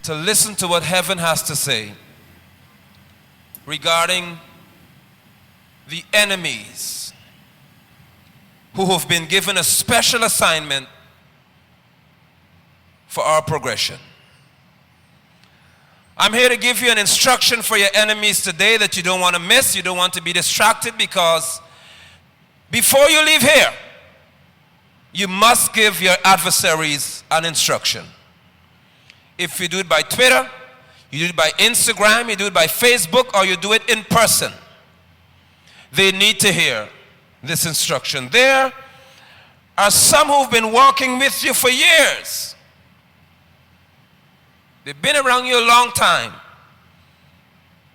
to listen to what heaven has to say regarding the enemies who have been given a special assignment for our progression. I'm here to give you an instruction for your enemies today that you don't want to miss. You don't want to be distracted, because before you leave here, you must give your adversaries an instruction. If you do it by Twitter, you do it by Instagram, you do it by Facebook, or you do it in person, they need to hear this instruction. There are some who've been walking with you for years. They've been around you a long time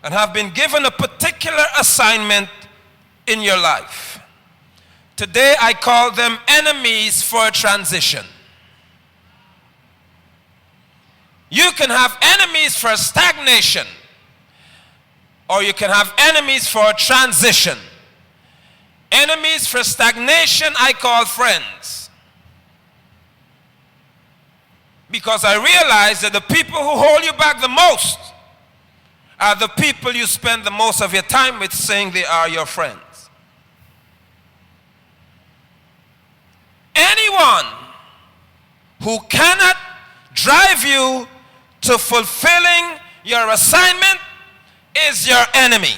and have been given a particular assignment in your life. Today I call them enemies for a transition. You can have enemies for stagnation, or you can have enemies for a transition. Enemies for stagnation I call friends, because I realize that the people who hold you back the most are the people you spend the most of your time with, saying they are your friends. Anyone who cannot drive you to fulfilling your assignment is your enemy.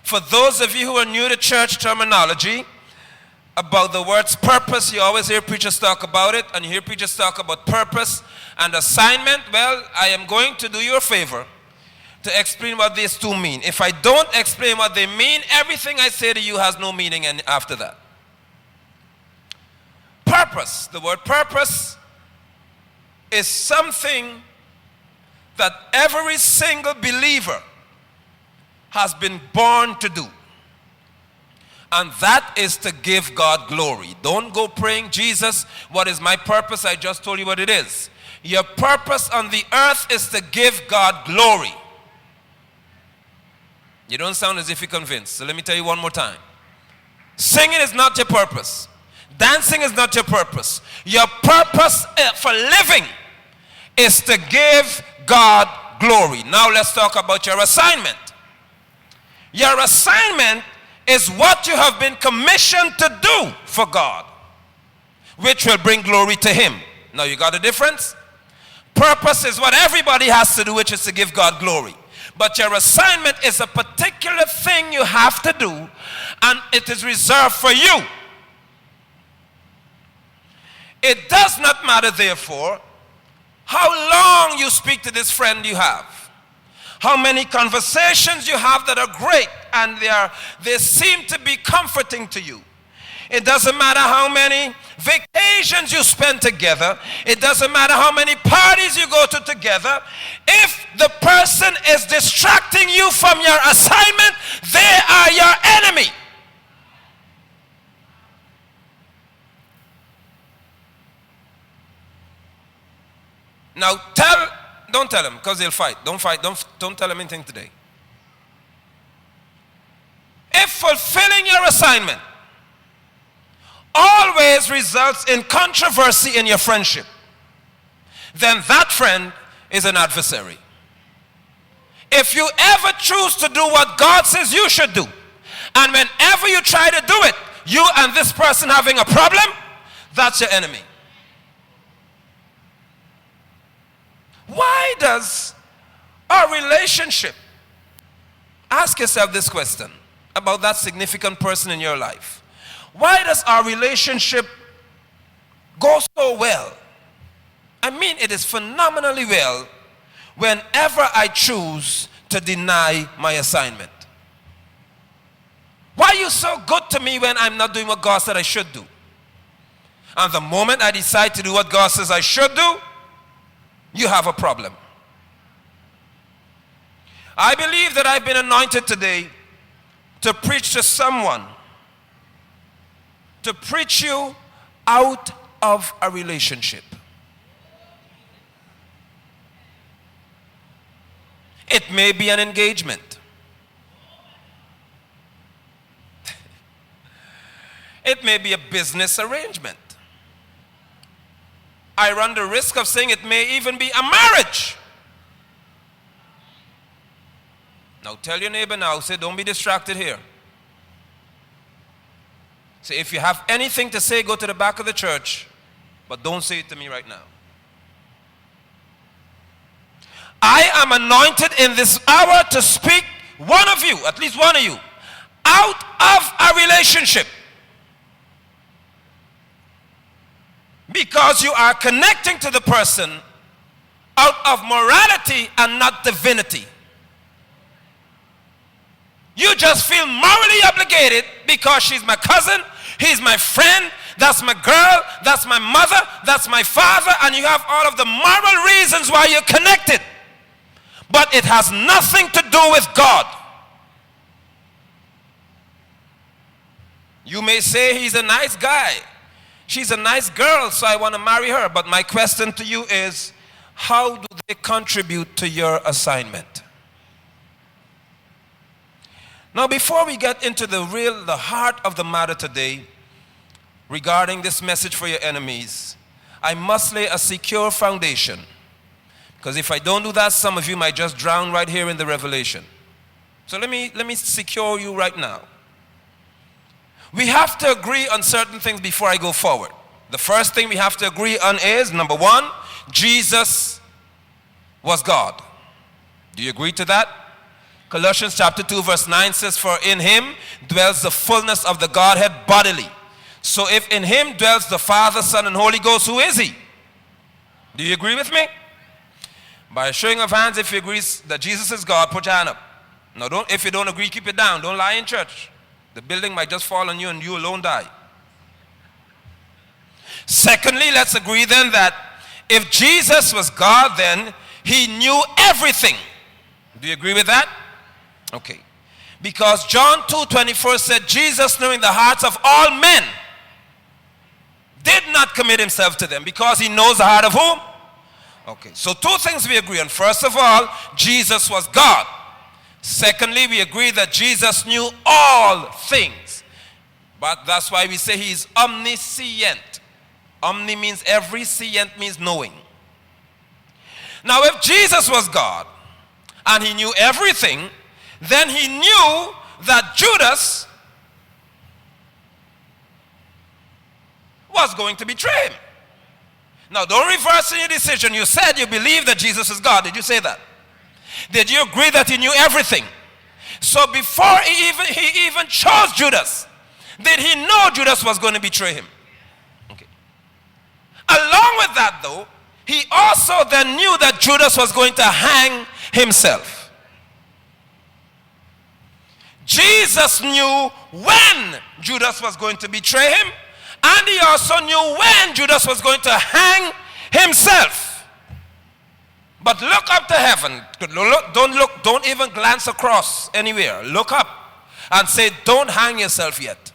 For those of you who are new to church terminology, about the words purpose, you always hear preachers talk about it, and you hear preachers talk about purpose and assignment. Well, I am going to do you a favor to explain what these two mean. If I don't explain what they mean, everything I say to you has no meaning after that. Purpose, the word purpose is something that every single believer has been born to do. And that is to give God glory. Don't go praying, Jesus, what is my purpose? I just told you what it is. Your purpose on the earth is to give God glory. You don't sound as if you're convinced. So let me tell you one more time. Singing is not your purpose. Dancing is not your purpose. Your purpose for living is to give God glory. Now let's talk about your assignment. Your assignment is what you have been commissioned to do for God, which will bring glory to Him. Now you got a difference? Purpose is what everybody has to do, which is to give God glory. But your assignment is a particular thing you have to do, and it is reserved for you. It does not matter, therefore, how long you speak to this friend you have, how many conversations you have that are great and they seem to be comforting to you. It doesn't matter how many vacations you spend together. It doesn't matter how many parties you go to together. If the person is distracting you from your assignment, they are your enemy. Now don't tell them, because they'll fight. Don't fight. Don't tell them anything today. If fulfilling your assignment always results in controversy in your friendship, then that friend is an adversary. If you ever choose to do what God says you should do, and whenever you try to do it, you and this person having a problem, that's your enemy. Why does our relationship, ask yourself this question about that significant person in your life. Why does our relationship go so well? I mean, it is phenomenally well whenever I choose to deny my assignment. Why are you so good to me when I'm not doing what God said I should do? And the moment I decide to do what God says I should do, you have a problem. I believe that I've been anointed today to preach to someone, to preach you out of a relationship. It may be an engagement. It may be a business arrangement. I run the risk of saying it may even be a marriage. Now tell your neighbor now, say, don't be distracted here. Say, if you have anything to say, go to the back of the church, but don't say it to me right now. I am anointed in this hour to speak one of you, at least one of you, out of a relationship. Because you are connecting to the person out of morality and not divinity. You just feel morally obligated because she's my cousin, he's my friend, that's my girl, that's my mother, that's my father, and you have all of the moral reasons why you're connected. But it has nothing to do with God. You may say he's a nice guy. She's a nice girl, so I want to marry her. But my question to you is, how do they contribute to your assignment? Now, before we get into the heart of the matter today, regarding this message for your enemies, I must lay a secure foundation. Because if I don't do that, some of you might just drown right here in the revelation. So let me secure you right now. We have to agree on certain things before I go forward. The first thing we have to agree on is, number one, Jesus was God. Do you agree to that? Colossians chapter 2 verse 9 says, for in him dwells the fullness of the Godhead bodily. So if in him dwells the Father, Son, and Holy Ghost, who is he? Do you agree with me? By a showing of hands, if you agree that Jesus is God, put your hand up. Now, if you don't agree, keep it down. Don't lie in church. The building might just fall on you and you alone die. Secondly, let's agree then that if Jesus was God, then he knew everything. Do you agree with that? Okay. Because John 2:24 said, Jesus, knowing the hearts of all men, did not commit himself to them, because he knows the heart of whom? Okay, so two things we agree on. First of all, Jesus was God. Secondly, we agree that Jesus knew all things. But that's why we say he is omniscient. Omni means every, scient means knowing. Now, if Jesus was God and he knew everything, then he knew that Judas was going to betray him. Now, don't reverse in your decision. You said you believe that Jesus is God. Did you say that? Did you agree that he knew everything? So before he even chose Judas, did he know Judas was going to betray him? Okay. Along with that, though, he also then knew that Judas was going to hang himself. Jesus knew when Judas was going to betray him, and he also knew when Judas was going to hang himself. But look up to heaven. Don't even glance across anywhere. Look up and say, don't hang yourself yet.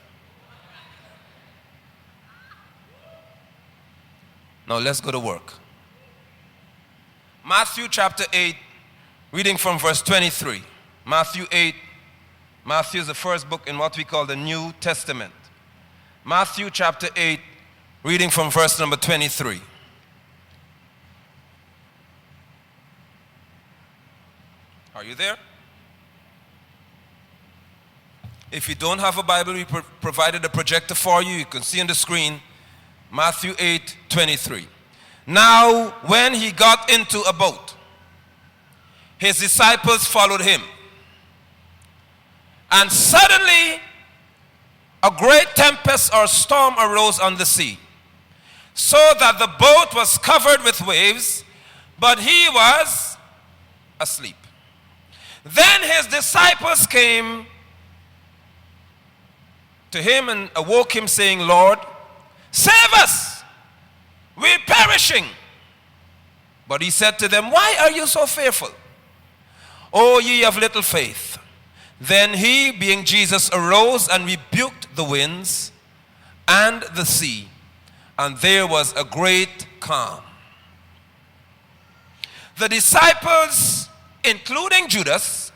Now let's go to work. Matthew chapter 8, reading from verse 23. Matthew 8. Matthew is the first book in what we call the New Testament. Matthew chapter 8, reading from verse number 23. Are you there? If you don't have a Bible, we provided a projector for you. You can see on the screen, Matthew 8, 23. Now, when he got into a boat, his disciples followed him. And suddenly, a great tempest or storm arose on the sea, so that the boat was covered with waves, but he was asleep. Then his disciples came to him and awoke him, saying, Lord, save us, we're perishing. But he said to them, why are you so fearful, O ye of little faith? Then he, being Jesus, arose and rebuked the winds and the sea, and there was a great calm. The disciples, including Judas,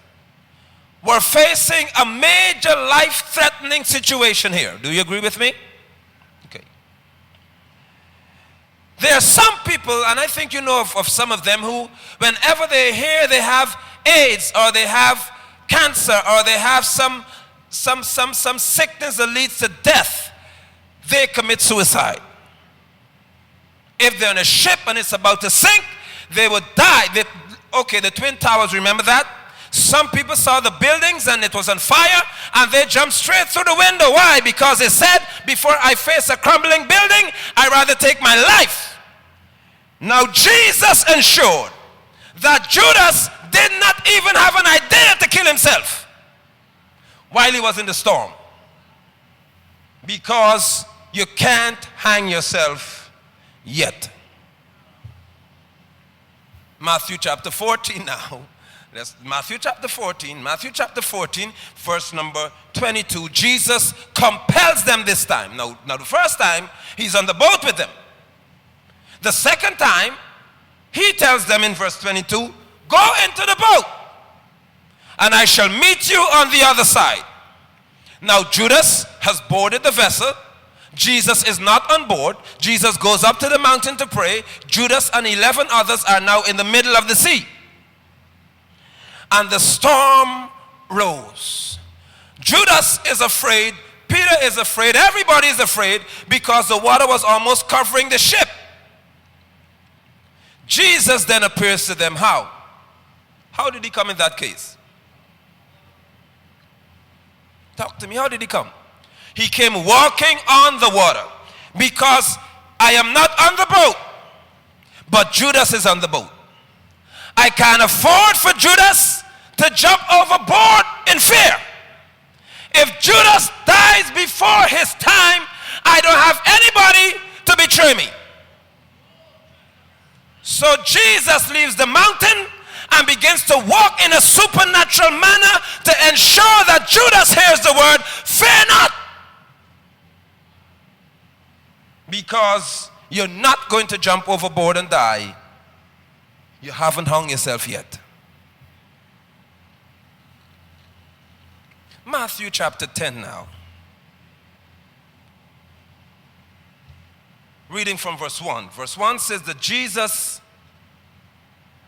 were facing a major life-threatening situation here. Do you agree with me? Okay. There are some people, and I think you know of some of them, who whenever they hear they have AIDS or they have cancer or they have some sickness that leads to death, they commit suicide. If they're on a ship and it's about to sink, they would die. The Twin Towers, remember that? Some people saw the buildings and it was on fire and they jumped straight through the window. Why? Because they said, before I face a crumbling building, I'd rather take my life. Now Jesus ensured that Judas did not even have an idea to kill himself while he was in the storm. Because you can't hang yourself yet. Matthew chapter 14 now. That's Matthew chapter 14, verse number 22. Jesus compels them this time. Now the first time, he's on the boat with them. The second time, he tells them in verse 22, go into the boat, and I shall meet you on the other side. Now Judas has boarded the vessel. Jesus is not on board. Jesus goes up to the mountain to pray. Judas and 11 others are now in the middle of the sea. And the storm rose. Judas is afraid. Peter is afraid. Everybody is afraid because the water was almost covering the ship. Jesus then appears to them. How? How did he come in that case? Talk to me. How did he come? He came walking on the water because I am not on the boat, but Judas is on the boat. I can't afford for Judas to jump overboard in fear. If Judas dies before his time, I don't have anybody to betray me. So Jesus leaves the mountain and begins to walk in a supernatural manner to ensure that Judas hears the word, fear not. Because you're not going to jump overboard and die. You haven't hung yourself yet. Matthew chapter 10 now. Reading from verse 1. Verse 1 says that Jesus,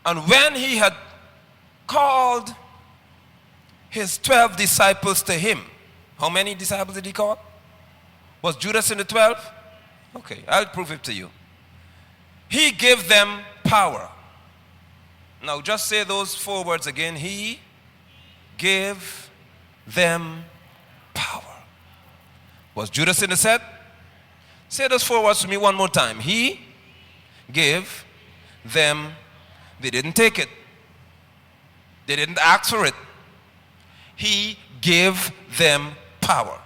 and when he had called his 12 disciples to him. How many disciples did he call? Was Judas in the 12? Okay, I'll prove it to you. He gave them power. Now just say those 4 words again. He gave them power. Was Judas in the set? Say those 4 words to me one more time. He gave them. They didn't take it. They didn't ask for it. He gave them power.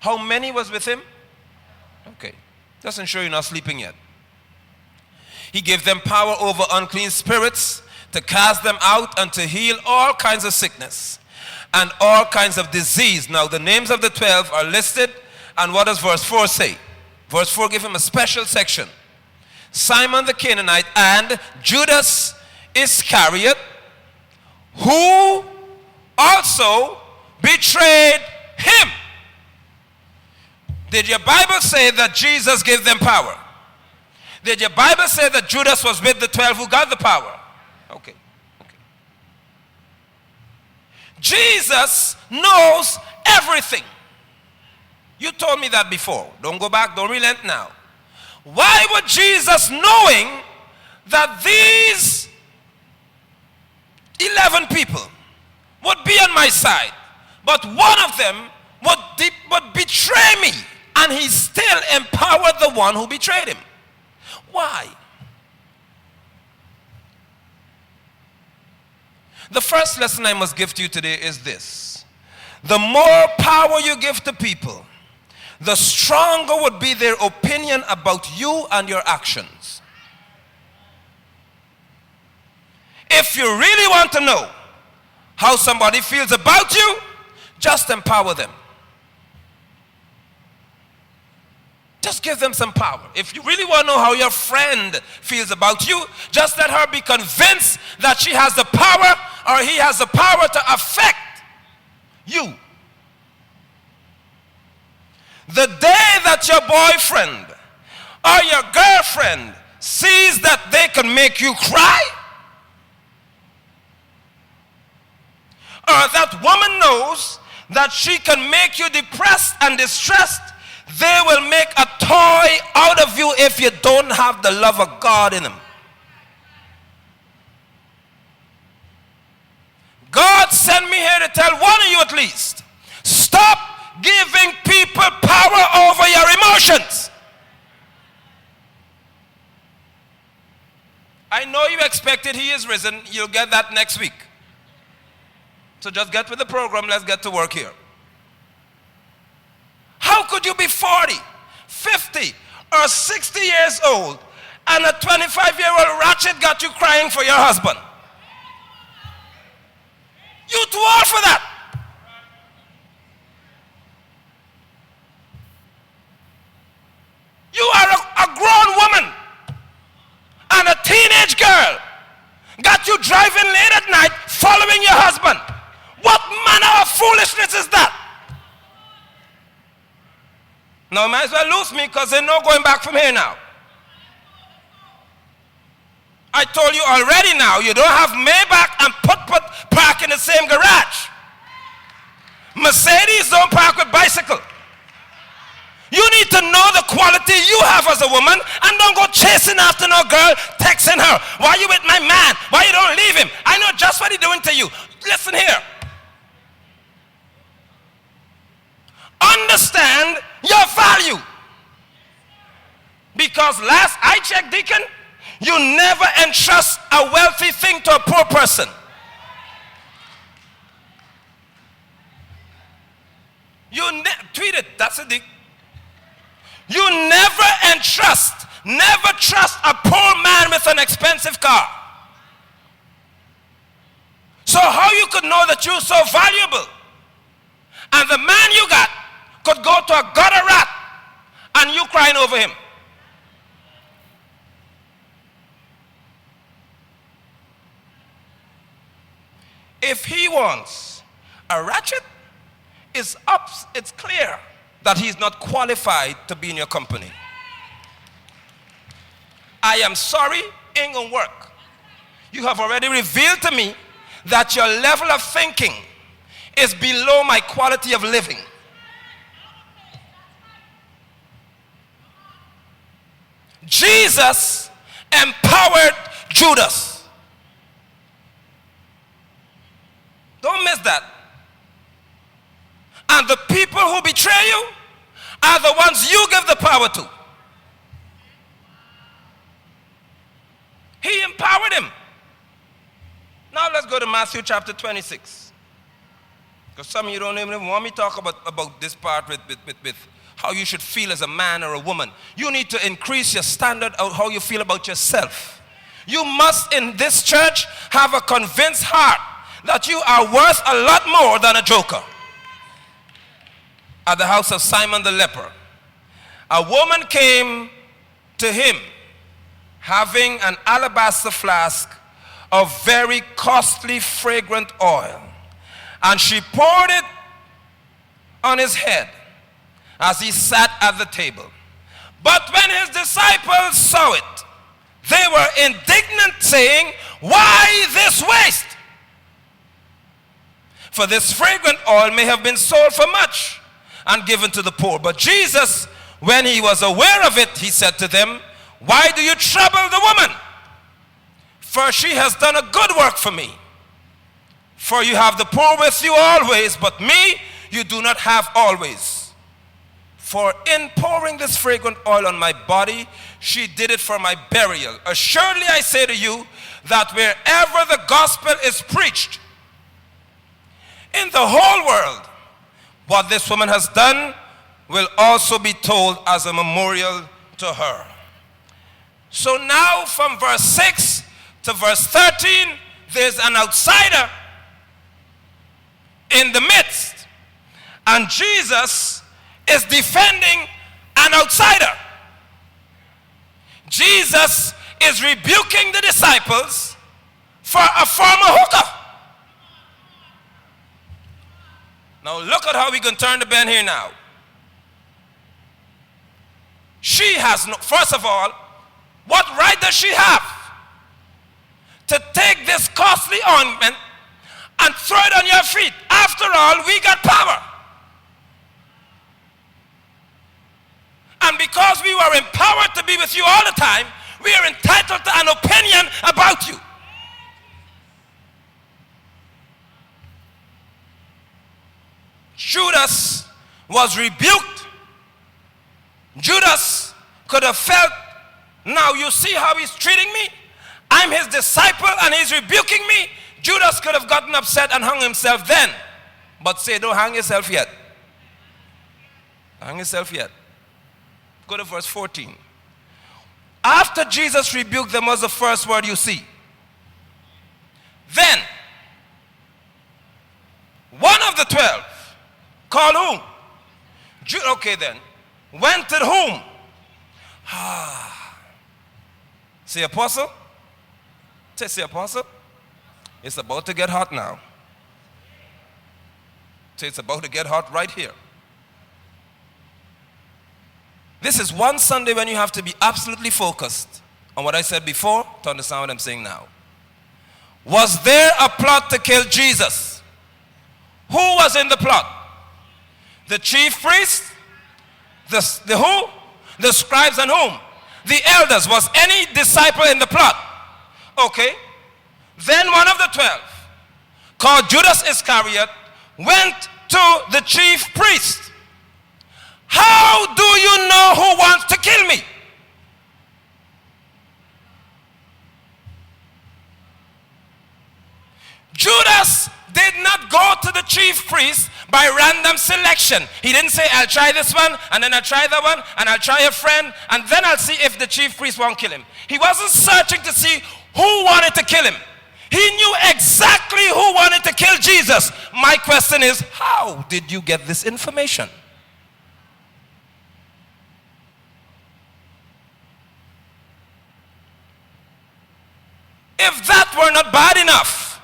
How many was with him? Okay. Doesn't show you're not sleeping yet. He gave them power over unclean spirits to cast them out and to heal all kinds of sickness and all kinds of disease. Now the names of the 12 are listed, and what does verse 4 say? Verse 4 gives him a special section. Simon the Canaanite and Judas Iscariot, who also betrayed him. Did your Bible say that Jesus gave them power? Did your Bible say that Judas was with the 12 who got the power? Okay. Jesus knows everything. You told me that before. Don't go back. Don't relent now. Why would Jesus, knowing that these 11 people would be on my side, but one of them would betray me, and he still empowered the one who betrayed him? Why? The first lesson I must give to you today is this. The more power you give to people, the stronger would be their opinion about you and your actions. If you really want to know how somebody feels about you, just empower them. Just give them some power. If you really want to know how your friend feels about you, just let her be convinced that she has the power or he has the power to affect you. The day that your boyfriend or your girlfriend sees that they can make you cry, or that woman knows that she can make you depressed and distressed, they will make a toy out of you if you don't have the love of God in them. God sent me here to tell one of you at least, stop giving people power over your emotions. I know you expected He is risen. You'll get that next week. So just get with the program. Let's get to work here. How could you be 40, 50, or 60 years old and a 25-year-old ratchet got you crying for your husband? You too old for that. You are a grown woman and a teenage girl got you driving late at night following your husband. What manner of foolishness is that? Now, you might as well lose me because there's no going back from here now. I told you already now, you don't have Maybach and put park in the same garage. Mercedes don't park with bicycle. You need to know the quality you have as a woman and don't go chasing after no girl, texting her, why you with my man? Why you don't leave him? I know just what he's doing to you. Listen here. Understand your value. Because last I checked, Deacon, you never entrust a wealthy thing to a poor person. Tweet it, that's a dick. You never trust a poor man with an expensive car. So how you could know that you're so valuable and the man you got could go to a gutter rat and you crying over him? If he wants a ratchet, it's clear that he's not qualified to be in your company. I am sorry, ain't gonna work. You have already revealed to me that your level of thinking is below my quality of living. Jesus empowered Judas. Don't miss that. And the people who betray you are the ones you give the power to. He empowered him. Now let's go to Matthew chapter 26. Because some of you don't even want me to talk about this part with how you should feel as a man or a woman. You need to increase your standard of how you feel about yourself. You must, in this church, have a convinced heart that you are worth a lot more than a joker. At the house of Simon the leper, a woman came to him having an alabaster flask of very costly fragrant oil, and she poured it on his head as he sat at the table. But when his disciples saw it, they were indignant, saying, "Why this waste? For this fragrant oil may have been sold for much and given to the poor." But Jesus, when he was aware of it, he said to them, "Why do you trouble the woman? For she has done a good work for me. For you have the poor with you always, but me you do not have always. For in pouring this fragrant oil on my body, she did it for my burial. Assuredly I say to you that wherever the gospel is preached in the whole world, what this woman has done will also be told as a memorial to her." So now from verse 6 to verse 13, there's an outsider in the midst. And Jesus is defending an outsider. Jesus is rebuking the disciples for a former hooker. Now look at how we can turn the bend here now. She has no, first of all, What right does she have to take this costly ointment and throw it on your feet? After all, we got power. And because we were empowered to be with you all the time, we are entitled to an opinion about you. Judas was rebuked. Judas could have felt, now you see how he's treating me? I'm his disciple and he's rebuking me. Judas could have gotten upset and hung himself then. But say, don't hang yourself yet. Hang yourself yet. Go to verse 14. After Jesus rebuked them was the first word you see. Then, one of the 12, called whom? Okay then. Went to whom? Say apostle? Say apostle? It's about to get hot now. Say it's about to get hot right here. This is one Sunday when you have to be absolutely focused on what I said before to understand what I'm saying now. Was there a plot to kill Jesus? Who was in the plot? The chief priest? The who? The scribes and whom? The elders. Was any disciple in the plot? Okay. Then one of the 12, called Judas Iscariot, went to the chief priest. How do you know who wants to kill me? Judas did not go to the chief priest by random selection. He didn't say, I'll try this one, and then I'll try that one, and I'll try a friend, and then I'll see if the chief priest won't kill him. He wasn't searching to see who wanted to kill him. He knew exactly who wanted to kill Jesus. My question is, how did you get this information? If that were not bad enough,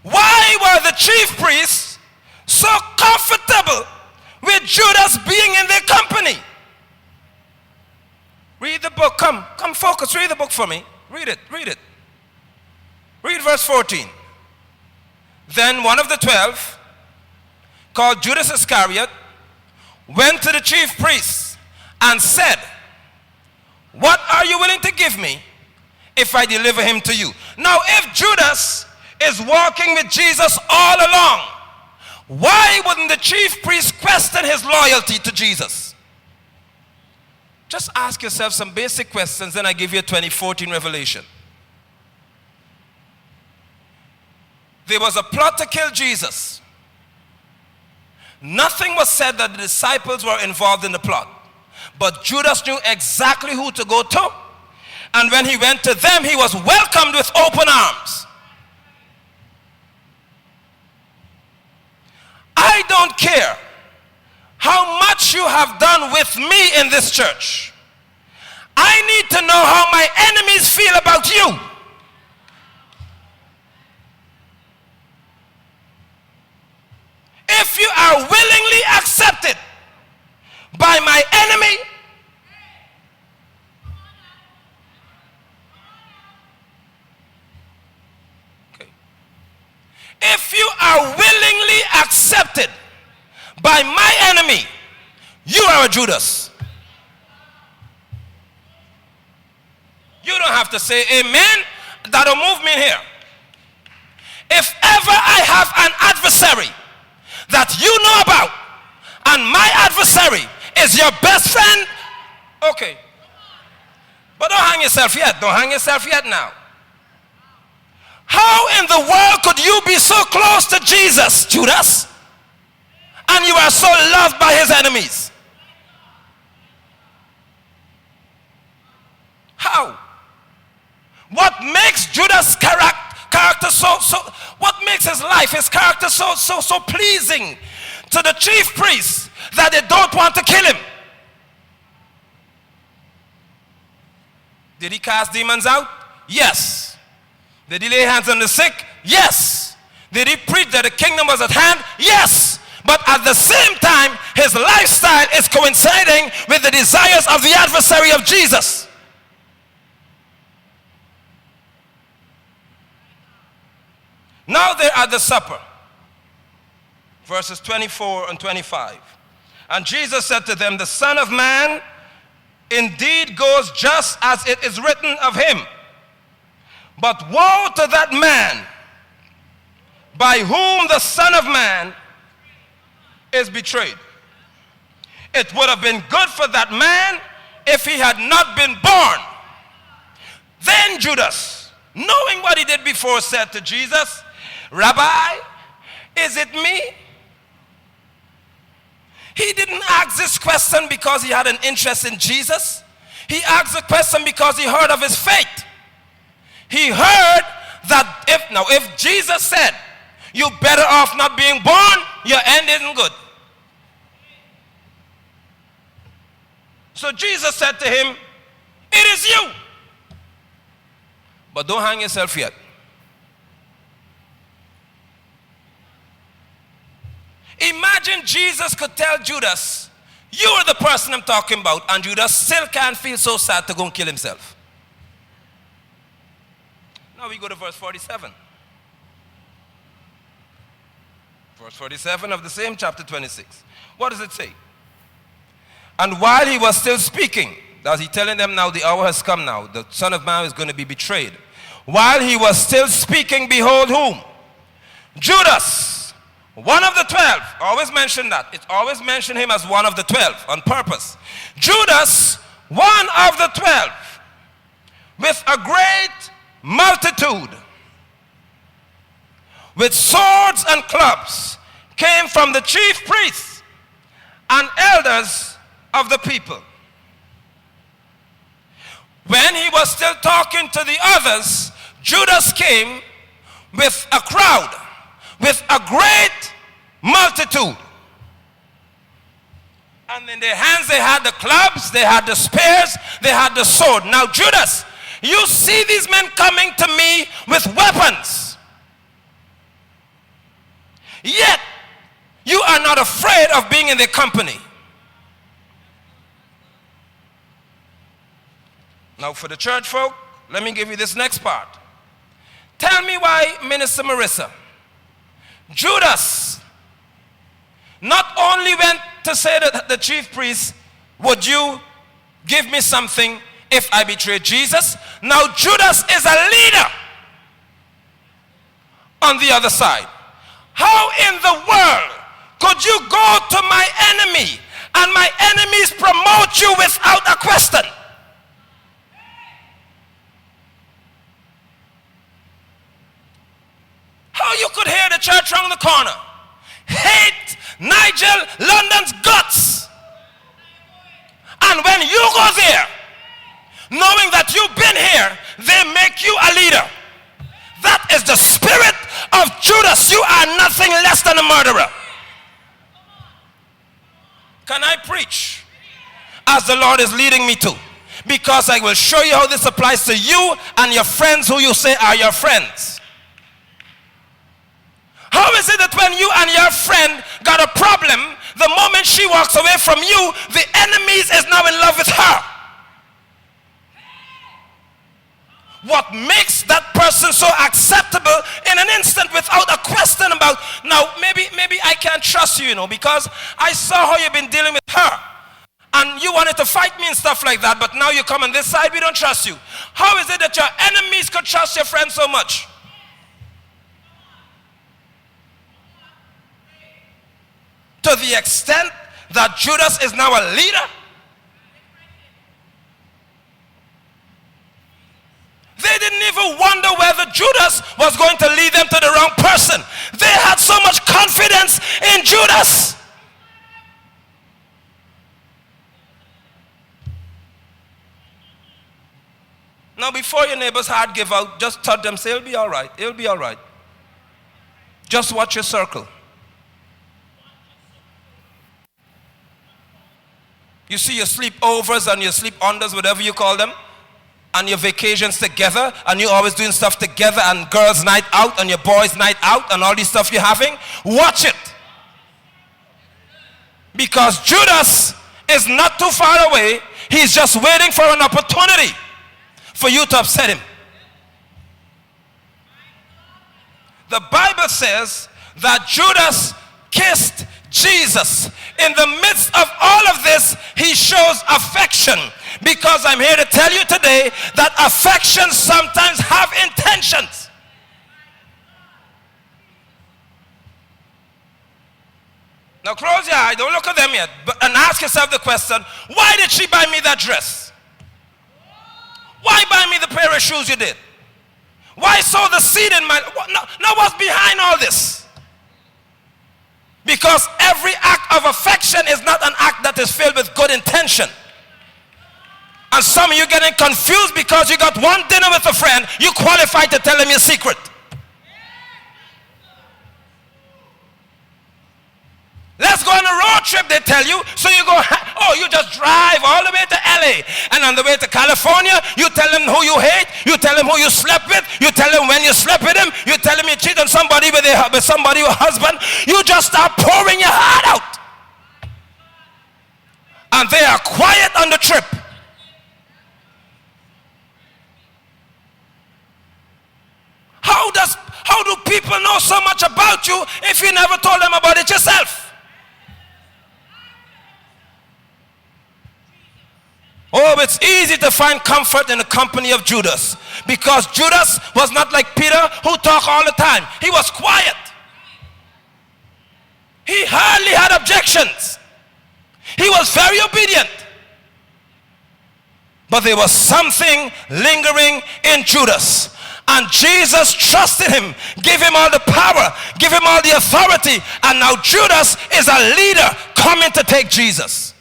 why were the chief priests so comfortable with Judas being in their company? Read the book. Come focus. Read the book for me. Read it. Read verse 14. Then one of the 12, called Judas Iscariot, went to the chief priests and said, what are you willing to give me if I deliver him to you? Now, if Judas is walking with Jesus all along, why wouldn't the chief priest question his loyalty to Jesus? Just ask yourself some basic questions, then I give you a 2014 revelation. There was a plot to kill Jesus. Nothing was said that the disciples were involved in the plot. But Judas knew exactly who to go to. And when he went to them, he was welcomed with open arms. I don't care how much you have done with me in this church. I need to know how my enemies feel about you. If you are willingly accepted by my enemy, if you are willingly accepted by my enemy, you are a Judas. You don't have to say amen. That'll move me in here. If ever I have an adversary that you know about, and my adversary is your best friend, okay. But don't hang yourself yet. Don't hang yourself yet now. How in the world could you be so close to Jesus, Judas, and you are so loved by his enemies? How? What makes Judas' character so what makes his life, his character so pleasing to the chief priests that they don't want to kill him? Did he cast demons out? Yes. Did he lay hands on the sick? Yes. Did he preach that the kingdom was at hand? Yes. But at the same time, his lifestyle is coinciding with the desires of the adversary of Jesus. Now they're at the supper. Verses 24 and 25. And Jesus said to them, the Son of Man indeed goes just as it is written of him. But woe to that man by whom the Son of Man is betrayed. It would have been good for that man if he had not been born. Then Judas, knowing what he did before, said to Jesus, Rabbi, is it me? He didn't ask this question because he had an interest in Jesus. He asked the question because he heard of his fate. He heard that if Jesus said, you're better off not being born, your end isn't good. So Jesus said to him, it is you. But don't hang yourself yet. Imagine Jesus could tell Judas, you are the person I'm talking about, and Judas still can't feel so sad to go and kill himself. Now we go to verse 47. Verse 47 of the same chapter 26. What does it say? And while he was still speaking, as he's telling them now the hour has come now, the Son of Man is going to be betrayed. While he was still speaking, behold whom? Judas, one of the 12. Always mention that. It's always mention him as one of the 12 on purpose. Judas, one of the 12, with a great multitude, with swords and clubs, came from the chief priests and elders of the people. When he was still talking to the others, Judas came with a crowd, with a great multitude. And in their hands they had the clubs, they had the spears, they had the sword. Now Judas, you see these men coming to me with weapons. Yet, you are not afraid of being in their company. Now for the church folk, let me give you this next part. Tell me why, Minister Marissa, Judas not only went to say to the chief priest, would you give me something if I betray Jesus? Now Judas is a leader on the other side. How in the world could you go to my enemy and my enemies promote you without a question? How you could hear the church around the corner hate Nigel London's guts, and when you go there knowing that you've been here, they make you a leader. That is the spirit of Judas. You are nothing less than a murderer. Can I preach as the Lord is leading me to? Because I will show you how this applies to you and your friends who you say are your friends. How is it that when you and your friend got a problem, the moment she walks away from you, the enemy is now in love with her? What makes that person so acceptable in an instant without a question about, now maybe I can't trust you, because I saw how you've been dealing with her. And you wanted to fight me and stuff like that, but now you come on this side, we don't trust you. How is it that your enemies could trust your friends so much? To the extent that Judas is now a leader. They didn't even wonder whether Judas was going to lead them to the wrong person. They had so much confidence in Judas. Now before your neighbor's heart give out, just touch them, say, it'll be all right, it'll be all right. Just watch your circle. You see your sleepovers and your sleep-unders, whatever you call them, and your vacations together, and you're always doing stuff together, and girls' night out, and your boys' night out, and all this stuff you're having. Watch it. Because Judas is not too far away. He's just waiting for an opportunity for you to upset him. The Bible says that Judas kissed Jesus. In the midst of all of this, he shows affection. Because I'm here to tell you today that affections sometimes have intentions. Now close your eye, don't look at them yet, and ask yourself the question, why did she buy me that dress? Why buy me the pair of shoes you did? Why sow the seed in my... Now what's behind all this? Because every act of affection is not an act that is filled with good intention. And some of you getting confused because you got one dinner with a friend, you qualify to tell him your secret. Let's go on a road trip, they tell you. So you go, oh, you just drive all the way to LA. And on the way to California, you tell them who you hate. You tell them who you slept with. You tell them when you slept with him. You tell them you cheated on somebody with somebody, your husband. You just start pouring your heart out. And they are quiet on the trip. How do people know so much about you if you never told them about it yourself? Oh, it's easy to find comfort in the company of Judas, because Judas was not like Peter, who talked all the time. He was quiet. He hardly had objections. He was very obedient. But there was something lingering in Judas. And Jesus trusted him, gave him all the power, gave him all the authority. And now Judas is a leader coming to take Jesus.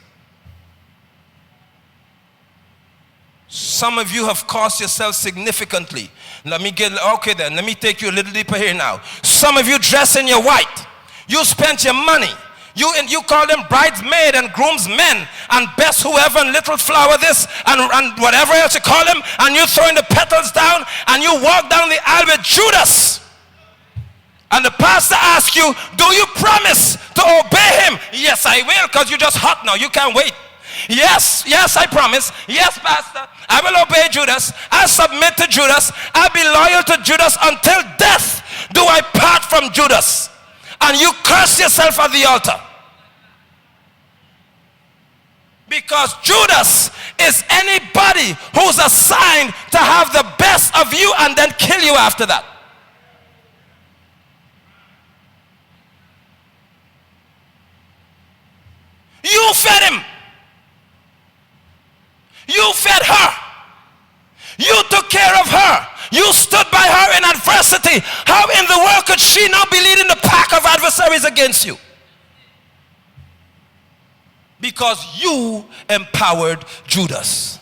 Some of you have cost yourself significantly. Let me take you a little deeper here now. Some of you dress in your white. You spent your money. You call them bridesmaid and groomsmen and best whoever and little flower this and whatever else you call them, and you throwing the petals down and you walk down the aisle with Judas. And the pastor asks you, do you promise to obey him? Yes, I will, because you're just hot now. You can't wait. Yes, I promise. Yes, pastor, I will obey Judas. I'll submit to Judas. I'll be loyal to Judas until death do I part from Judas. And you curse yourself at the altar. Because Judas is anybody who's assigned to have the best of you and then kill you after that. You fed him. You fed her. You took care of her. You stood by her in adversity. How in the world could she not be leading the pack of adversaries against you? Because you empowered Judas.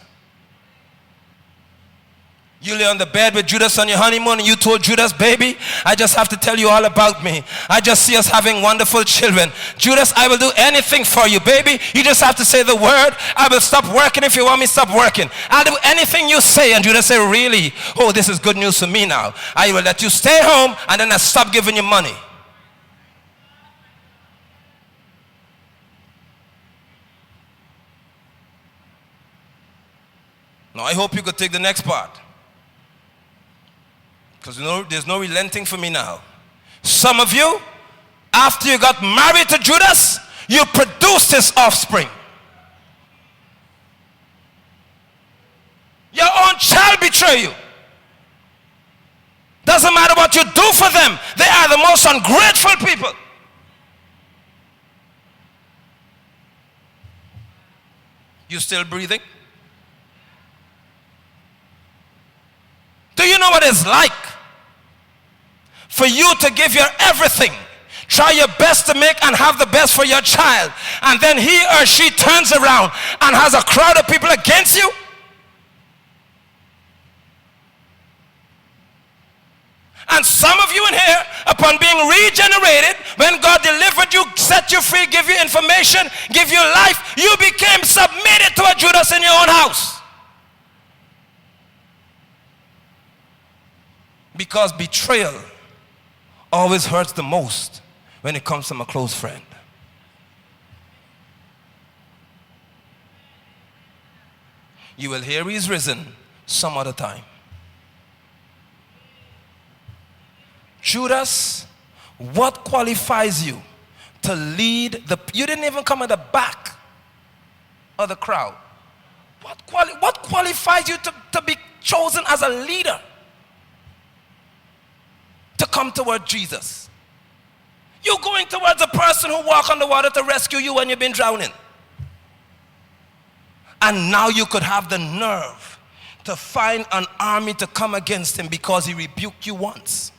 You lay on the bed with Judas on your honeymoon and you told Judas, baby, I just have to tell you all about me. I just see us having wonderful children. Judas, I will do anything for you, baby. You just have to say the word. I will stop working if you want me to stop working. I'll do anything you say. And Judas said, really? Oh, this is good news for me now. I will let you stay home and then I'll stop giving you money. Now, I hope you could take the next part. Because there's no relenting for me now. Some of you, after you got married to Judas, you produced his offspring. Your own child betray you. Doesn't matter what you do for them. They are the most ungrateful people. You still breathing? Do you know what it's like for you to give your everything, try your best to make and have the best for your child, and then he or she turns around and has a crowd of people against you? And some of you in here, upon being regenerated, when God delivered you, set you free, give you information, give you life, you became submitted to a Judas in your own house. Because betrayal always hurts the most when it comes from a close friend. You will hear he's risen some other time. Judas, what qualifies you to lead you didn't even come at the back of the crowd. What qualifies you to be chosen as a leader? To come toward Jesus. You're going towards a person who walked on the water to rescue you when you've been drowning. And now you could have the nerve to find an army to come against him because he rebuked you once.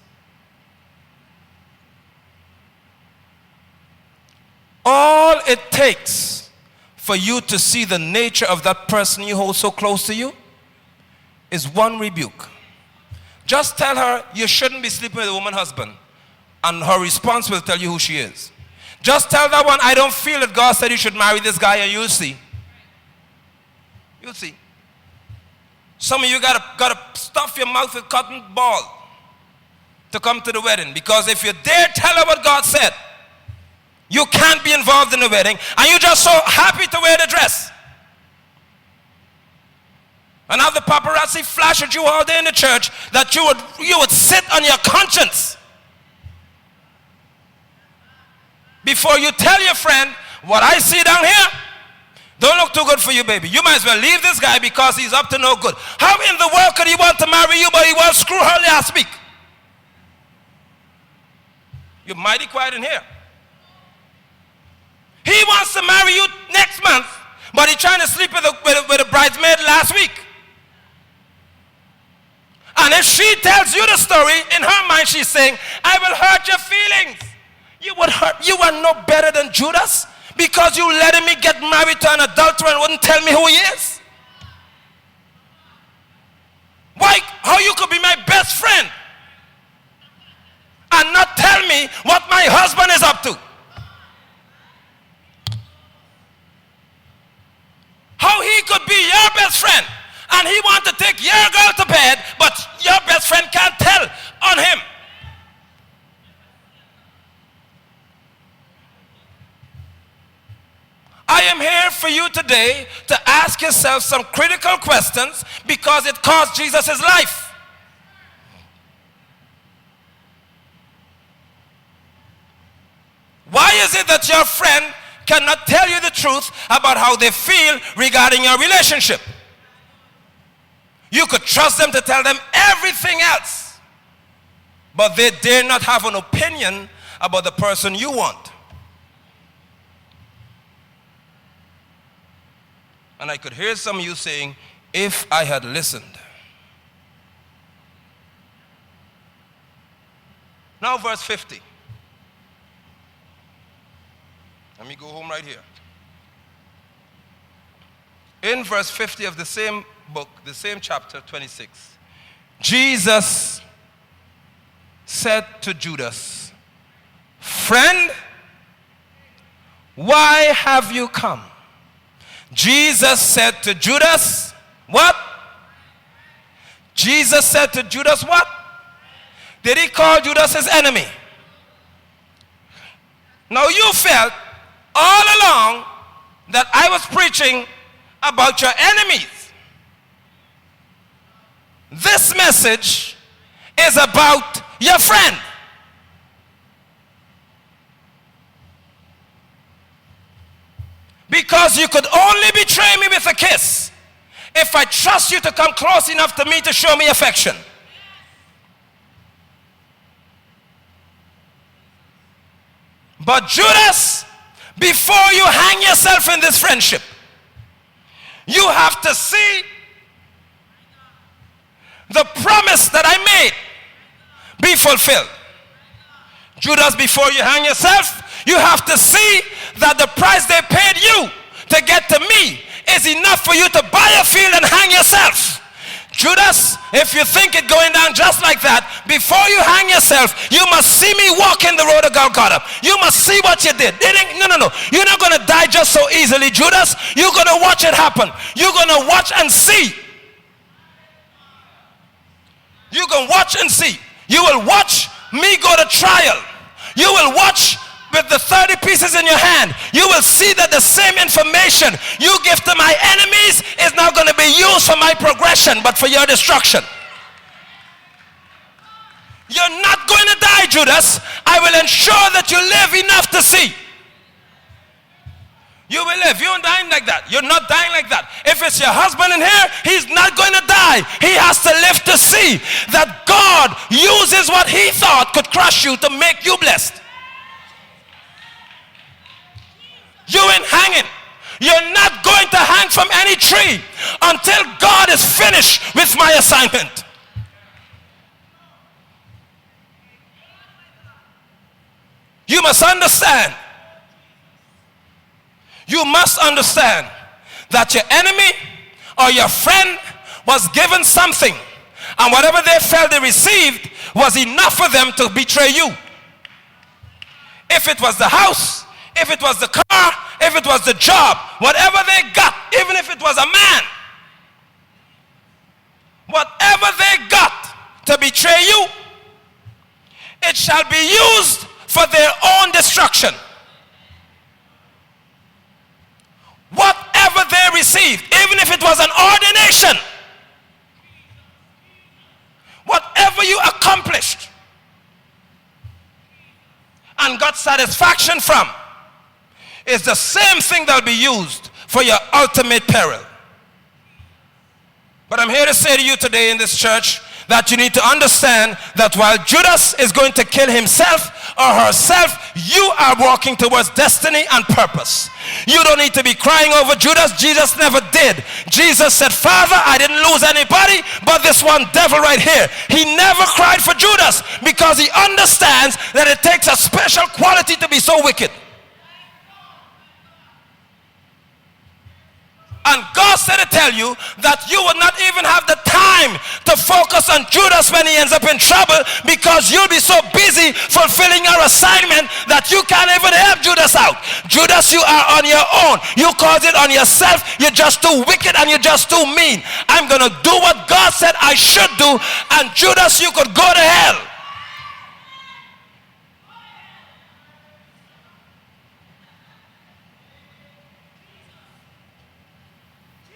All it takes for you to see the nature of that person you hold so close to you is one rebuke. Just tell her you shouldn't be sleeping with a woman's husband, and her response will tell you who she is. Just tell that one, I don't feel that God said you should marry this guy, and you'll see. You'll see. Some of you gotta stuff your mouth with cotton ball to come to the wedding, because if you dare tell her what God said, you can't be involved in the wedding, and you're just so happy to wear the dress. And have the paparazzi flash at you all day in the church that you would sit on your conscience before you tell your friend, what I see down here don't look too good for you, baby. You might as well leave this guy because he's up to no good. How in the world could he want to marry you, but he won't screw her last week? You're mighty quiet in here. He wants to marry you next month, but he's trying to sleep with a bridesmaid last week. And if she tells you the story, in her mind she's saying, I will hurt your feelings. You are no better than Judas because you letting me get married to an adulterer and wouldn't tell me who he is. Why? How you could be my best friend and not tell me what my husband is up to? How he could be your best friend and he want to take your girl to bed, but your best friend can't tell on him. I am here for you today to ask yourself some critical questions because it cost Jesus his life. Why is it that your friend cannot tell you the truth about how they feel regarding your relationship? You could trust them to tell them everything else, but they dare not have an opinion about the person you want. And I could hear some of you saying, if I had listened. Now verse 50. Let me go home right here. In verse 50 of the same book, the same chapter 26, Jesus said to Judas, friend, why have you come? Jesus said to Judas, what? Jesus said to Judas, what? Did he call Judas his enemy? Now you felt all along that I was preaching about your enemies. This message is about your friend. Because you could only betray me with a kiss if I trust you to come close enough to me to show me affection. But Judas, before you hang yourself in this friendship, you have to see the promise that I made be fulfilled. Judas, before you hang yourself, you have to see that the price they paid you to get to me is enough for you to buy a field and hang yourself. Judas, if you think it going down just like that, before you hang yourself, you must see me walking the road of Golgotha. You must see what you did. No. You're not going to die just so easily, Judas. You're going to watch it happen. You're going to watch and see. You can watch and see. You will watch me go to trial. You will watch with the 30 pieces in your hand, you will see that the same information you give to my enemies is not going to be used for my progression, but for your destruction. You're not going to die, Judas. I will ensure that you live enough to see. You will live. You're dying like that. You're not dying like that. If it's your husband in here, he's not going to die. He has to live to see that God uses what he thought could crush you to make you blessed. You ain't hanging. You're not going to hang from any tree until God is finished with my assignment. You must understand. You must understand that your enemy or your friend was given something, and whatever they felt they received was enough for them to betray you. If it was the house, if it was the car, if it was the job, whatever they got, even if it was a man, whatever they got to betray you, it shall be used for their own destruction. Whatever they received, even if it was an ordination, whatever you accomplished and got satisfaction from, is the same thing that will be used for your ultimate peril. But I'm here to say to you today in this church that you need to understand that while Judas is going to kill himself or herself, you are walking towards destiny and purpose. You don't need to be crying over Judas. Jesus never did. Jesus said, Father, I didn't lose anybody but this one devil right here. He never cried for Judas because he understands that it takes a special quality to be so wicked. And God said to tell you that you would not even have the time to focus on Judas when he ends up in trouble, because you'll be so busy fulfilling your assignment that you can't even help Judas out. Judas, you are on your own. You caused it on yourself. You're just too wicked and you're just too mean. I'm going to do what God said I should do, and Judas, you could go to hell.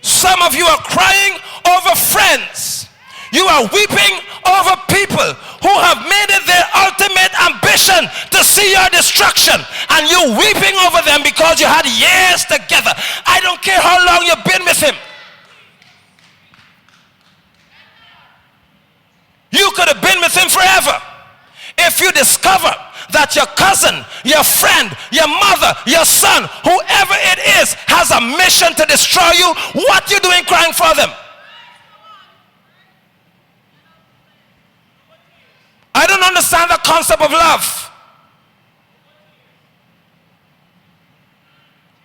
Some of you are crying over friends. You are weeping over people who have made it their ultimate ambition to see your destruction. And you're weeping over them because you had years together. I don't care how long you've been with him. You could have been with him forever. If you discover that your cousin, your friend, your mother, your son, whoever it is, has a mission to destroy you, what you doing crying for them? I don't understand the concept of love.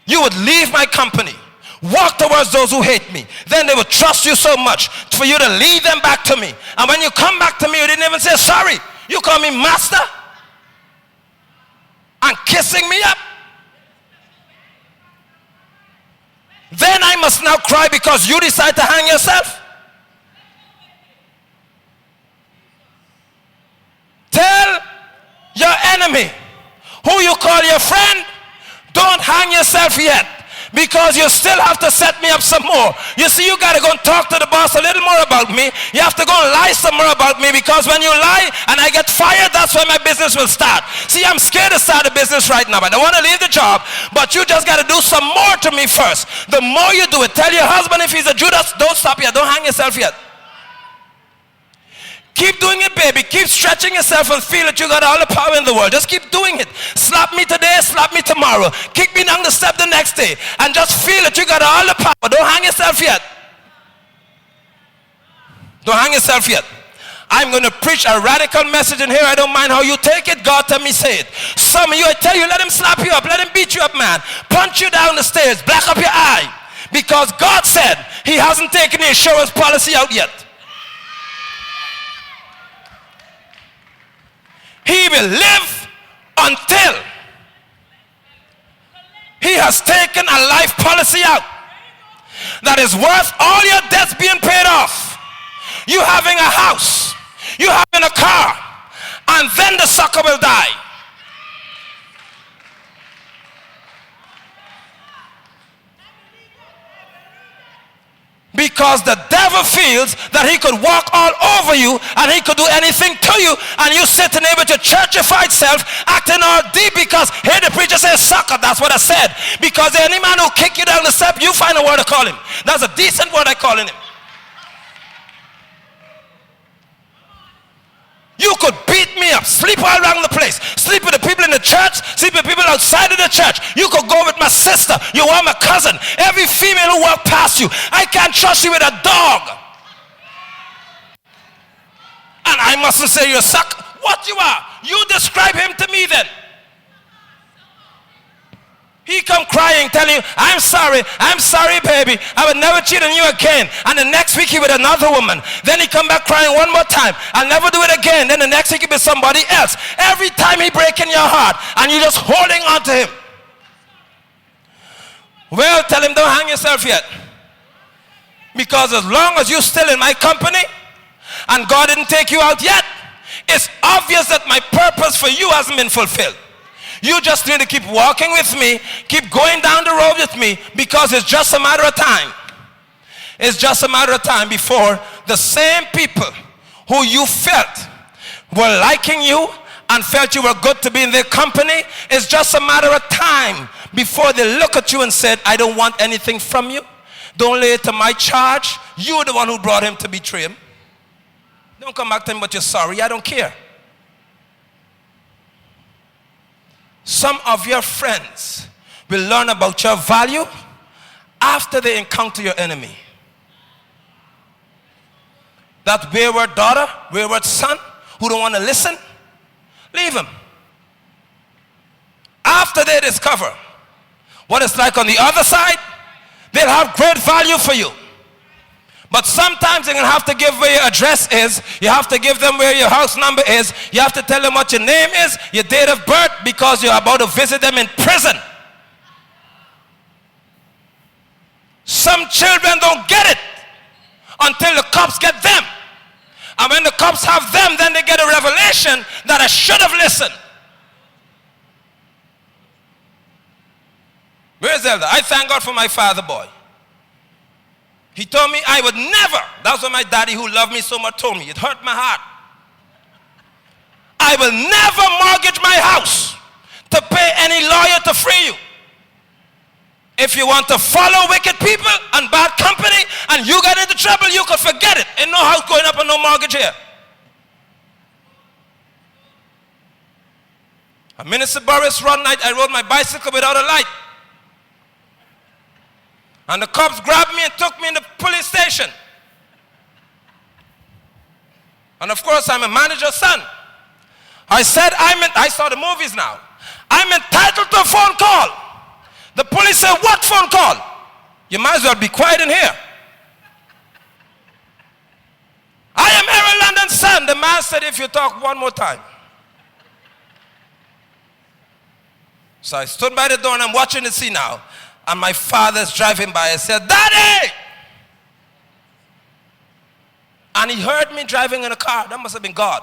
You would leave my company, walk towards those who hate me. Then they would trust you so much for you to lead them back to me. And when you come back to me, you didn't even say sorry. You call me master and kissing me up. Then I must now cry because you decide to hang yourself. Tell your enemy, who you call your friend, don't hang yourself yet, because you still have to set me up some more. You see, you got to go and talk to the boss a little more about me. You have to go and lie some more about me, because when you lie and I get fired, that's when my business will start. See, I'm scared to start a business right now. I don't want to leave the job, but you just got to do some more to me first. The more you do it, tell your husband if he's a Judas, don't stop yet. Don't hang yourself yet. Keep doing it, baby. Keep stretching yourself and feel that you got all the power in the world. Just keep doing it. Slap me today, slap me tomorrow. Kick me down the step the next day. And just feel that you got all the power. Don't hang yourself yet. Don't hang yourself yet. I'm going to preach a radical message in here. I don't mind how you take it. God tell me say it. Some of you, I tell you, let him slap you up. Let him beat you up, man. Punch you down the stairs. Black up your eye. Because God said he hasn't taken the insurance policy out yet. He will live until he has taken a life policy out that is worth all your debts being paid off. You having a house, you having a car, and then the sucker will die. Because the devil feels that he could walk all over you and he could do anything to you, and you sitting there with your churchified self acting all deep because, hey, the preacher says sucker. That's what I said. Because any man who kick you down the step, you find a word to call him. That's a decent word I call him. You could beat me up, sleep all around the place, sleep with the people in the church, sleep with people outside of the church. You could go with my sister, you are my cousin, every female who walk past you. I can't trust you with a dog. And I mustn't say you're a sucker. What you are? You describe him to me then. He come crying, telling you, I'm sorry, baby, I would never cheat on you again. And the next week he with another woman. Then he come back crying one more time, I'll never do it again. Then the next week he be somebody else. Every time he breaking your heart, and you just holding on to him. Well, tell him don't hang yourself yet. Because as long as you're still in my company, and God didn't take you out yet, it's obvious that my purpose for you hasn't been fulfilled. You just need to keep walking with me, keep going down the road with me, because it's just a matter of time. It's just a matter of time before the same people who you felt were liking you and felt you were good to be in their company, it's just a matter of time before they look at you and said, I don't want anything from you. Don't lay it to my charge. You're the one who brought him to betray him. Don't come back to him, but you're sorry. I don't care. Some of your friends will learn about your value after they encounter your enemy. That wayward daughter, wayward son who don't want to listen, leave him. After they discover what it's like on the other side, they'll have great value for you. But sometimes you're going to have to give where your address is. You have to give them where your house number is. You have to tell them what your name is, your date of birth, because you're about to visit them in prison. Some children don't get it until the cops get them. And when the cops have them, then they get a revelation that I should have listened. Where's Elder? I thank God for my father boy. He told me I would never, that's what my daddy who loved me so much told me. It hurt my heart. I will never mortgage my house to pay any lawyer to free you. If you want to follow wicked people and bad company and you get into trouble, you can forget it. Ain't no house going up and no mortgage here. On Minister Boris one night, I rode my bicycle without a light. And the cops grabbed me and took me in the police station. And of course, I'm a manager's son. I said, I saw the movies now. I'm entitled to a phone call. The police said, what phone call? You might as well be quiet in here. I am Aaron London's son. The man said, if you talk one more time. So I stood by the door and I'm watching the scene now. And my father's driving by and said, Daddy! And he heard me driving in a car. That must have been God.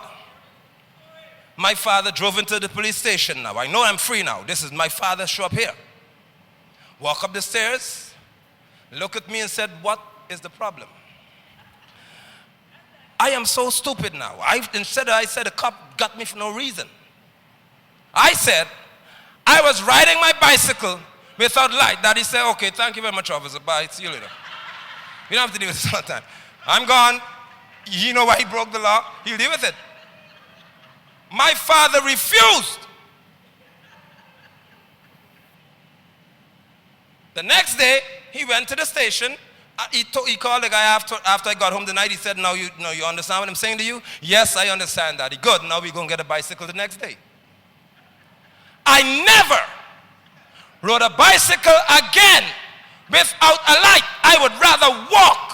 My father drove into the police station now. I know I'm free now. This is my father show up here. Walk up the stairs, look at me and said, what is the problem? I am so stupid now. Instead I said a cop got me for no reason. I said, I was riding my bicycle without light. Daddy said, okay, thank you very much, officer. Bye, see you later. You don't have to deal with this all the time. I'm gone. You know why he broke the law? He'll deal with it. My father refused. The next day, he went to the station. He called the guy after I got home the night. He said, you understand what I'm saying to you? Yes, I understand, Daddy. Good, now we're going to get a bicycle the next day. I never rode a bicycle again without a light. I would rather walk.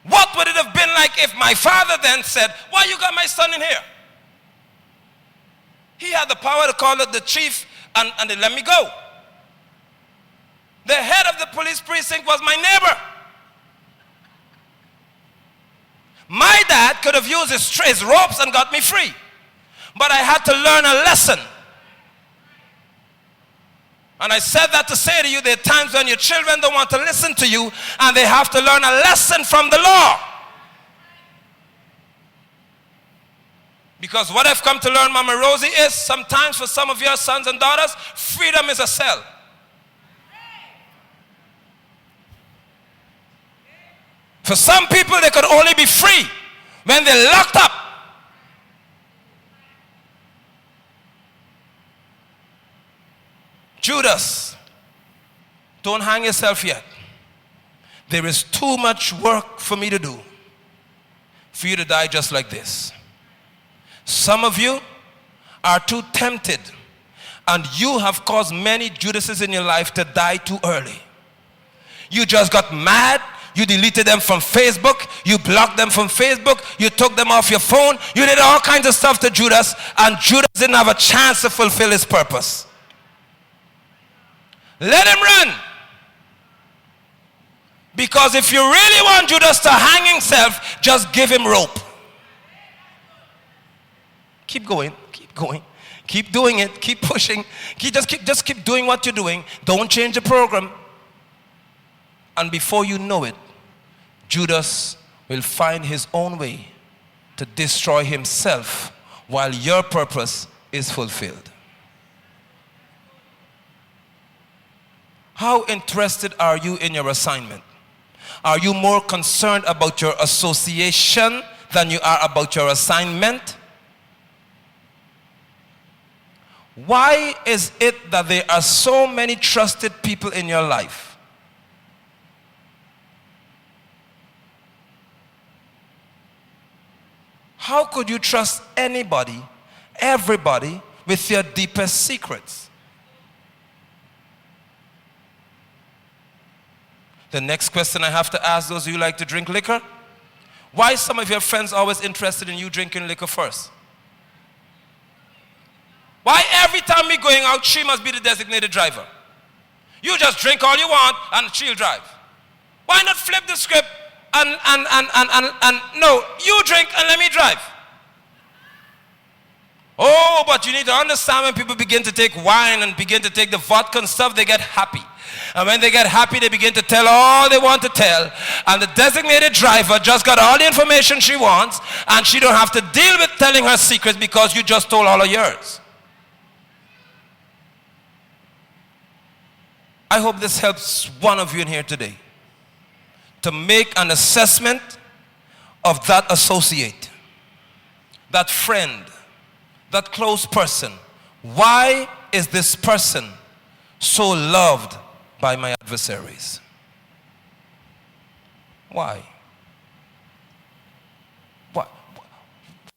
What would it have been like if my father then said, why you got my son in here? He had the power to call the chief and they let me go. The head of the police precinct was my neighbor. My dad could have used his ropes and got me free. But I had to learn a lesson. And I said that to say to you, there are times when your children don't want to listen to you and they have to learn a lesson from the law. Because what I've come to learn, Mama Rosie, is sometimes for some of your sons and daughters, freedom is a cell. For some people, they could only be free when they're locked up. Judas, don't hang yourself yet. There is too much work for me to do for you to die just like this. Some of you are too tempted, and you have caused many Judases in your life to die too early. You just got mad. You deleted them from Facebook. You blocked them from Facebook. You took them off your phone. You did all kinds of stuff to Judas, and Judas didn't have a chance to fulfill his purpose. Let him run. Because if you really want Judas to hang himself, just give him rope. Keep going, keep going. Keep doing it, keep pushing. Just keep doing what you're doing. Don't change the program. And before you know it, Judas will find his own way to destroy himself while your purpose is fulfilled. How interested are you in your assignment? Are you more concerned about your association than you are about your assignment? Why is it that there are so many trusted people in your life? How could you trust anybody, everybody, with your deepest secrets? The next question I have to ask those of you who like to drink liquor: why some of your friends always interested in you drinking liquor first? Why every time we going out, she must be the designated driver? You just drink all you want and she'll drive. Why not flip the script and no, you drink and let me drive? Oh, but you need to understand, when people begin to take wine and begin to take the vodka and stuff, they get happy. And when they get happy, they begin to tell all they want to tell. And the designated driver just got all the information she wants, and she don't have to deal with telling her secrets because you just told all of yours. I hope this helps one of you in here today to make an assessment of that associate, that friend, that close person. Why is this person so loved by my adversaries? Why? What?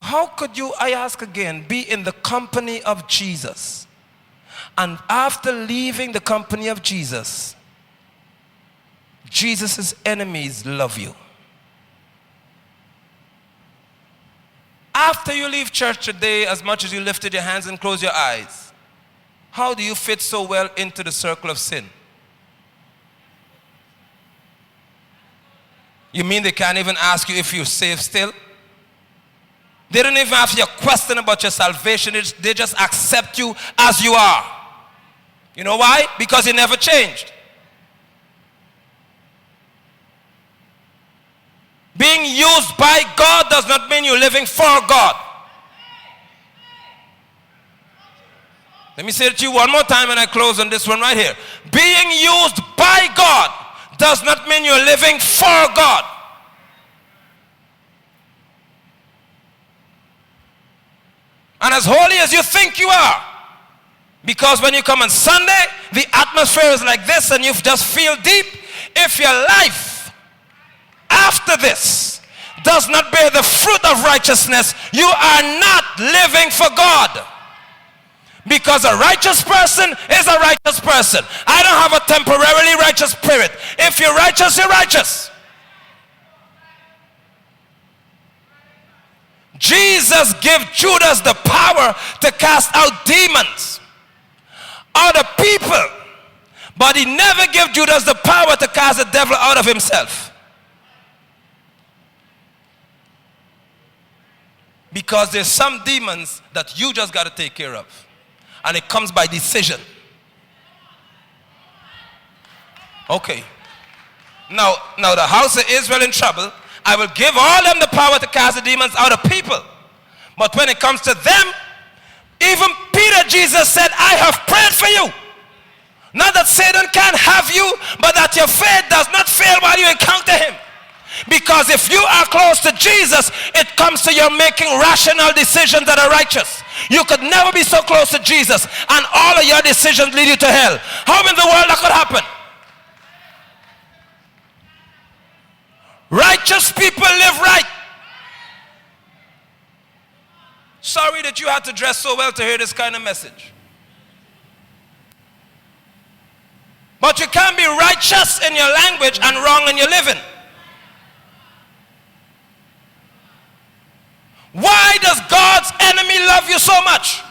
How could you, I ask again, be in the company of Jesus, and after leaving the company of Jesus, Jesus' enemies love you? After you leave church today, as much as you lifted your hands and closed your eyes, how do you fit so well into the circle of sin? You mean they can't even ask you if you're saved still? They don't even ask you a question about your salvation. They just accept you as you are. You know why? Because you never changed. Being used by God does not mean you're living for God. Let me say it to you one more time and I close on this one right here. Being used by God does not mean you're living for God. And as holy as you think you are, because when you come on Sunday, the atmosphere is like this and you just feel deep. If your life after this does not bear the fruit of righteousness, you are not living for God. Because a righteous person is a righteous person. I don't have a temporarily righteous spirit. If you're righteous, you're righteous. Jesus gave Judas the power to cast out demons, other people, but he never gave Judas the power to cast the devil out of himself. Because there's some demons that you just got to take care of. And it comes by decision. Okay. Now the house of Israel in trouble. I will give all them the power to cast the demons out of people. But when it comes to them, even Peter, Jesus said, I have prayed for you. Not that Satan can't have you, but that your faith does not fail while you encounter him. Because if you are close to Jesus, it comes to your making rational decisions that are righteous. You could never be so close to Jesus and all of your decisions lead you to hell. How in the world that could happen? Righteous people live right. Sorry that you had to dress so well to hear this kind of message. But you can't be righteous in your language and wrong in your living. Why does God's enemy love you so much?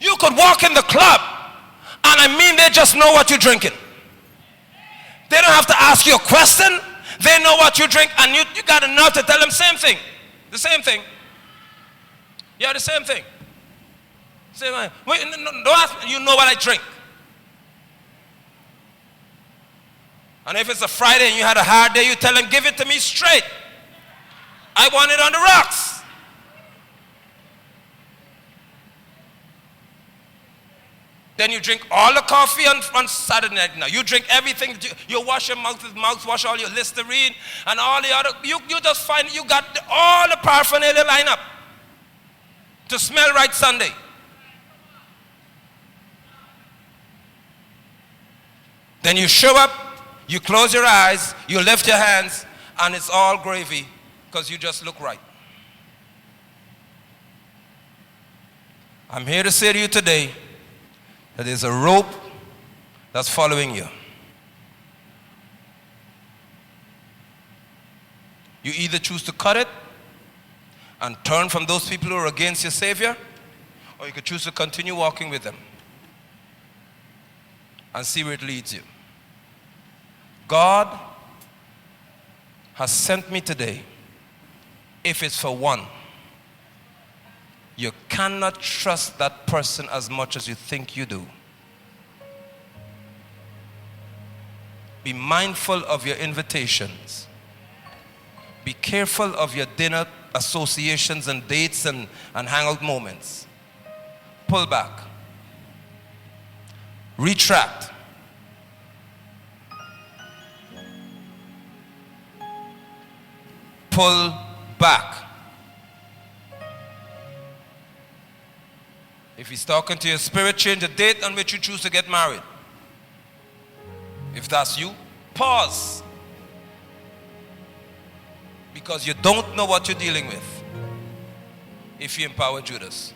You could walk in the club and I mean they just know what you're drinking. They don't have to ask you a question. They know what you drink and you got enough to tell them same thing. The same thing. Yeah, the same thing. Same thing. Wait, no, don't ask me, you know what I drink. And if it's a Friday and you had a hard day, you tell them, give it to me straight. I want it on the rocks. Then you drink all the coffee on Saturday night. Now you drink everything. You wash your mouth with mouthwash, all your Listerine and all the other. You just find you got all the paraphernalia line up to smell right Sunday. Then you show up, you close your eyes, you lift your hands, and it's all gravy because you just look right. I'm here to say to you today that there's a rope that's following you. You either choose to cut it and turn from those people who are against your Savior, or you could choose to continue walking with them and see where it leads you. God has sent me today. If it's for one, you cannot trust that person as much as you think you do. Be mindful of your invitations. Be careful of your dinner associations and dates and hangout moments. Pull back. Retract. Pull back. If he's talking to your spirit, change the date on which you choose to get married. If that's you, pause. Because you don't know what you're dealing with if you empower Judas.